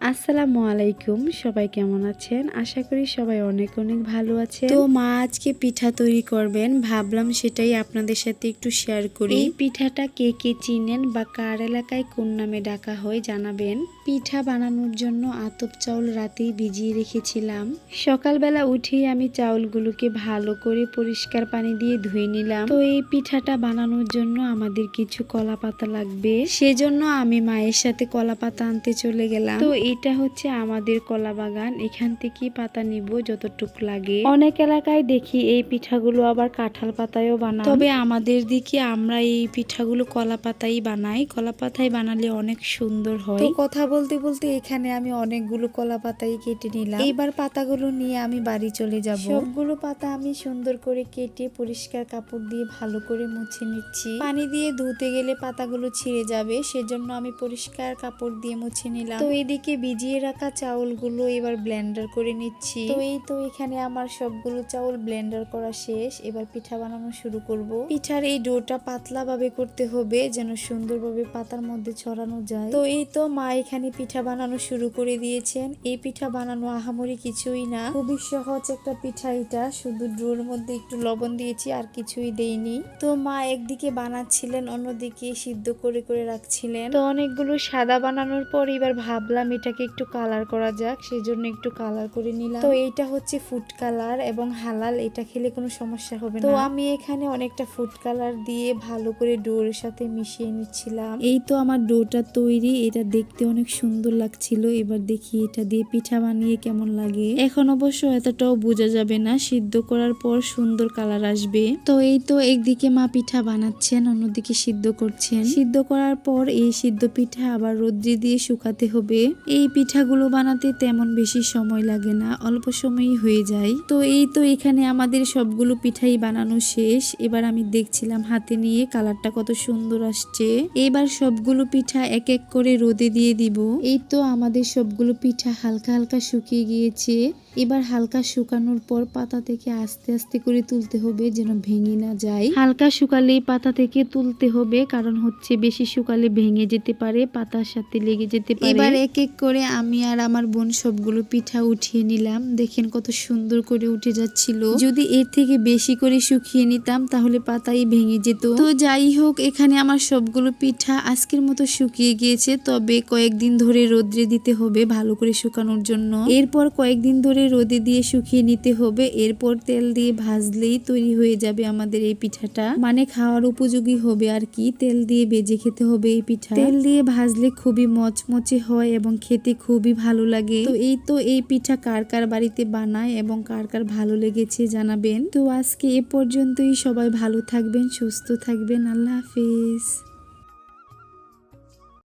আসসালামু আলাইকুম, সবাই কেমন আছেন? আশা করি সবাই অনেক অনেক ভালো আছেন। তো মা আজকে পিঠা তৈরি করবেন, ভাবলাম সেটাই আপনাদের সাথে একটু শেয়ার করি। এই পিঠাটা কে কে চিনেন বা কার এলাকায় কোন নামে ডাকা হয় জানাবেন। পিঠা বানানোর জন্য আতপ চাউল রাতেই ভিজিয়ে রেখেছিলাম। সকালবেলা উঠেই আমি চাউলগুলোকে ভালো করে পরিষ্কার পানি দিয়ে ধুয়ে নিলাম। তো এই পিঠাটা বানানোর জন্য আমাদের কিছু কলা পাতা লাগবে, সেজন্য আমি মায়ের সাথে কলা পাতা আনতে চলে গেলাম। তো এটা হচ্ছে আমাদের কলা বাগান, এখান থেকে পাতা নিব যতটুকু লাগে। অনেক এলাকায় দেখি এই পিঠাগুলো আবার কাঁঠাল পাতায়ও বানায়, তবে আমাদের দিকে আমরা এই পিঠাগুলো কলা পাতাই বানাই। কলা পাতায় বানালে অনেক সুন্দর হয়। তো কথা বলতে বলতে এখানে আমি অনেকগুলো কলা পাতাই কেটে নিলাম। এইবার পাতাগুলো নিয়ে আমি বাড়ি চলে যাব। সবগুলো পাতা আমি সুন্দর করে কেটে পরিষ্কার কাপড় দিয়ে ভালো করে মুছে নিচ্ছি। পানি দিয়ে ধুতে গেলে পাতাগুলো ছিঁড়ে যাবে, সেজন্য আমি পরিষ্কার কাপড় দিয়ে মুছে নিলাম। তো এদিকে ভিজিয়ে রাখা চাউলগুলো এবার ব্লেন্ডার করে নিচ্ছি। তো এই তো এখানে আমার সবগুলো চাউল ব্লেন্ডার করা শেষ। এবার পিঠা বানানো শুরু করব। পিঠার এই ডোটা পাতলা ভাবে করতে হবে যেন সুন্দরভাবে পাতার মধ্যে ছড়ানো যায়। তো এই তো মা এখানে পিঠা বানানো শুরু করে দিয়েছেন। এই পিঠা বানানো আহামরি কিছুই না, খুবই সহজ একটা পিঠা এটা। শুধু ডোর মধ্যে একটু লবণ দিয়েছি, আর কিছুই দেইনি। তো মা একদিকে বানাচ্ছিলেন, অন্যদিকে সিদ্ধ করে করে রাখছিলেন। তো অনেকগুলো সাদা বানানোর পর এবার ভাবলাম এটাকে একটু কালার করা যাক, সেজন্য একটু কালার করে নিলাম। তো এইটা হচ্ছে ফুড কালার এবং হালাল, এটা খেলে কোনো সমস্যা হবে না। তো আমি এখানে অনেকটা ফুড কালার দিয়ে ভালো করে ডোর সাথে মিশিয়ে নিচ্ছিলাম। এই তো আমার ডোটা তৈরি, এটা দেখতে অনেক সুন্দর লাগছিল। এবার দেখি এটা দিয়ে পিঠা বানিয়ে কেমন লাগে। এখন অবশ্য এতটাও বোঝা যাবে না, সিদ্ধ করার পর সুন্দর কালার আসবে। তো এই তো একদিকে মা পিঠা বানাচ্ছেন, অন্যদিকে সিদ্ধ করছেন। সিদ্ধ করার পর এই সিদ্ধ পিঠা আবার রোদ্রে দিয়ে শুকাতে হবে। এই পিঠাগুলো বানাতে তেমন বেশি সময় লাগে না, অল্প সময়ই হয়ে যায়। তো এই তো এখানে আমাদের সবগুলো পিঠাই বানানো শেষ। এবার আমি দেখছিলাম হাতে নিয়ে কালারটা কত সুন্দর আসছে। এবার সবগুলো পিঠা এক এক করে রোদে দিয়ে দিব। এই তো আমাদের সবগুলো পিঠা হালকা হালকা শুকিয়ে গিয়েছে। এবার হালকা শুকানোর পর পাতা থেকে আস্তে আস্তে করে তুলতে হবে যেন ভেঙে না যায়। হালকা শুকালেই পাতা থেকে তুলতে হবে, কারণ হচ্ছে বেশি শুকালে ভেঙে যেতে পারে, পাতার সাথে লেগে যেতে পারে। এবার এক এক করে আমি আর আমার বোন সবগুলো পিঠা উঠিয়ে নিলাম। দেখেন কত সুন্দর করে উঠে যাচ্ছিল। যদি এর থেকে বেশি করে শুকিয়ে নিতাম তাহলে পাতাই ভেঙে যেত। তো যাই হোক, এখানে আমার সবগুলো পিঠা আজকের মতো শুকিয়ে গিয়েছে, তবে কয়েকদিন ধরে রোদ্রে দিতে হবে ভালো করে শুকানোর জন্য। এরপর কয়েকদিন ধরে রোদে দিয়ে শুকিয়ে নিতে হবে। এরপর তেল দিয়ে ভাজলেই তৈরি হয়ে যাবে আমাদের এই পিঠাটা, মানে খাওয়ার উপযোগী হবে আর কি। তেল দিয়ে ভেজে খেতে হবে এই পিঠা। তেল দিয়ে ভাজলে খুবই মচমচে হয় এবং খেতে খুবই ভালো লাগে। তো এই তো এই পিঠা কার কার বাড়িতে বানায় এবং কার কার ভালো লেগেছে জানাবেন। তো আজকে এ পর্যন্তই, সবাই ভালো থাকবেন, সুস্থ থাকবেন। আল্লাহ হাফেজ।